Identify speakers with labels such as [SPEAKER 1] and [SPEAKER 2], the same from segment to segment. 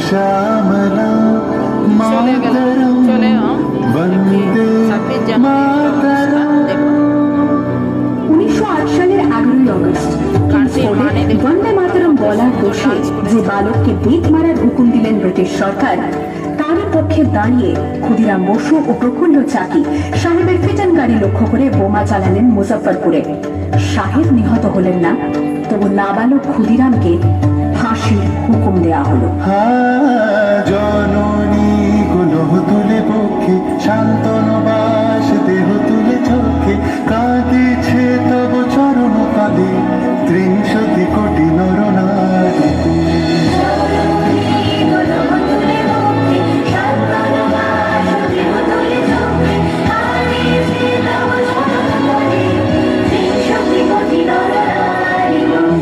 [SPEAKER 1] শ্যামলা মাতরম বন্দে মাতরম।
[SPEAKER 2] 1908 সালের 11ই অগস্ট বন্দে মাতরম বলার দোষে যে বালককে বেত মারার হুকুম দিলেন ব্রিটিশ সরকার, তারই পক্ষে দাঁড়িয়ে ক্ষুদিরাম বসু ও প্রফুল্ল চাকি সাহেবের ফিটন গাড়ি লক্ষ্য করে বোমা চালালেন মুজফ্ফরপুরে। সাহেব নিহত হলেন না, তবু নাবালক ক্ষুদিরামকে ফাঁসির হুকুম দেয়া হলো।
[SPEAKER 1] জননী গুলহ তুলে পক্ষে শান্তনবাস দেহ তুলে চোখে কাঁদিছে তব চরণ কাঁদে 30 কোটি নরনারী।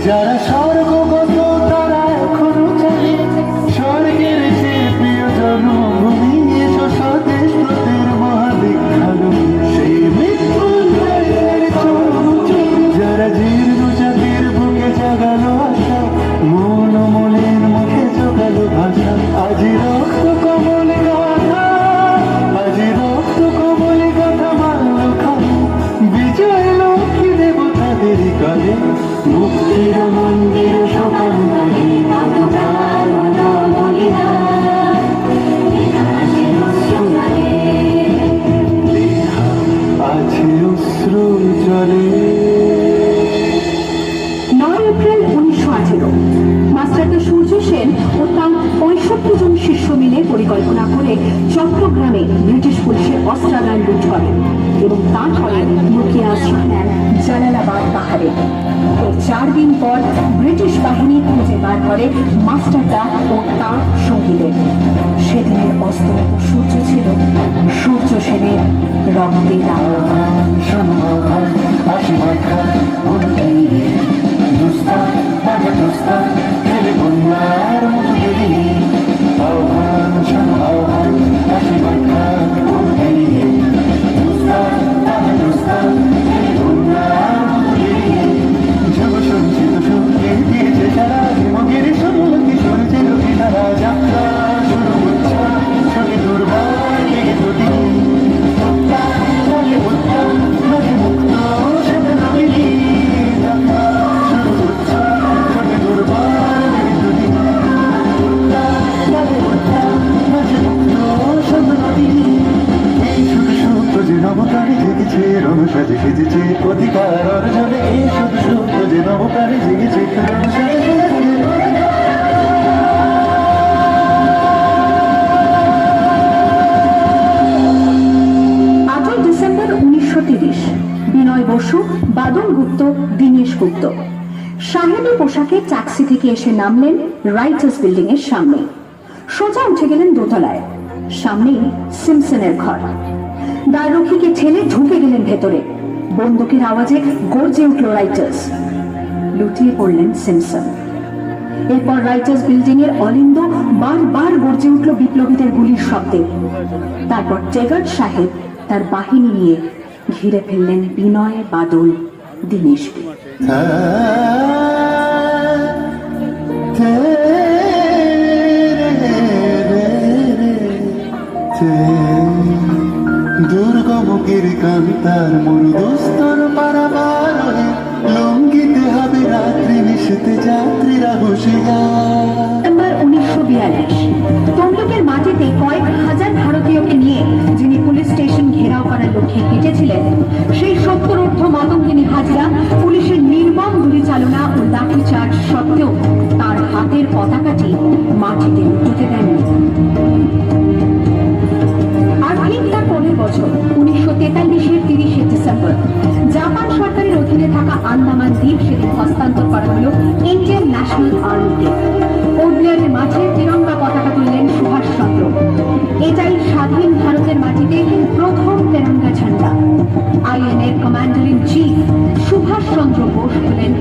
[SPEAKER 1] যারা স্বর্গগত তারা এখনো চলে স্বর্গের সে প্রিয় জন্মভূমি, এসো স্বদেশ তোদের মহাবিখ্যাত সেই মৃত্যুঞ্জয়ের চরণ চলে। যারা জীর্ণ জাতির বুকে জাগালো আশা, মন মনের মুখে জোগালো ভাষা, আজি রক্ত কমলে গাথা, আজি রক্ত কমলে গাথা মানল খাবো বিজয় লক্ষ্মী দেবতাদের কালে। মুক্তির মন্দির সকাল আছে অশ্রু জলে।
[SPEAKER 2] 9 এপ্রিল 1918 মাস্টারদা সূর্য সেন ও তার 65 জন শিষ্য মিলে পরিকল্পনা করে চট্টগ্রামে ব্রিটিশ পুলিশের অস্ত্রাগার লুট করেন এবং তারপরে লুকিয়ে আশ্রয় নেন জালালাবাদ পাহাড়ে। 4 দিন পর ব্রিটিশ বাহিনী খুঁজে বার করে মাস্টারদা ও তার সঙ্গীদের। সেদিনের অস্ত সূর্য ছিল সূর্য সেনের রক্তে
[SPEAKER 1] রণসাজে সেজেছে অধিকার অর্জনে, এই শুধু সত্য যে নবপ্রাণে জেগেছে রণসাজে সেজেছে।
[SPEAKER 2] 8 ডিসেম্বর 1930 বিনয় বসু, বাদল গুপ্ত, দীনেশ গুপ্ত সাহেবী পোশাকে ট্যাক্সি থেকে এসে নামলেন রাইটার্স বিল্ডিং এর সামনে। সোজা উঠে গেলেন দোতলায়। সামনেই সিমসনের ঘর। দ্বাররক্ষীকে ঠেলে ঢুকে গেলেন ভেতরে। বন্দুকের আওয়াজে গর্জে উঠল রাইটার্স। লুটিয়ে পড়লেন সিমসন। এরপর রাইটার্স বিল্ডিং এর অলিন্দ বারবার গর্জে উঠল বিপ্লবীদের গুলির শব্দে। তারপর টেগার্ড সাহেব তার বাহিনী নিয়ে ঘিরে ফেললেন বিনয়, বাদল, দীনেশকে।
[SPEAKER 1] দুর্গমুখের কান্তার মরুদস্তর পারাবার হয়ে লঙ্ঘিতে হবে রাত্রি নিশীথে যাত্রীরা হুঁশিয়ার।
[SPEAKER 2] সেপ্টেম্বর 1942 তমলুকের মাটিতে কয়েক হাজার ভারতীয়কে নিয়ে যিনি পুলিশ স্টেশন ঘেরাও করার লক্ষ্যে হেঁটেছিলেন, সেই 70 মাতঙ্গিনী হাজরা পুলিশের নির্মম গুলি চালনা ও লাঠিচার্জ সত্ত্বেও তার হাতের পতাকাটি মাটিতে উঠতে দেননি। আর ঠিক তার পরের বছর 1943-এর 30 ডিসেম্বর জাপান সরকারের অধীনে থাকা আন্দামান দ্বীপ সেদিন হস্তান্তর করা হল ইন্ডিয়ান ন্যাশনাল আর্মিতে। কোটব্লেয়ারের মাঠে তিরঙ্গা পতাকা তুললেন সুভাষচন্দ্র। এটাই স্বাধীন ভারতের মাটিতে প্রথম তিরঙ্গা ঝান্ডা। আইএনএর commander in chief Subhash Chandra Bose হলেন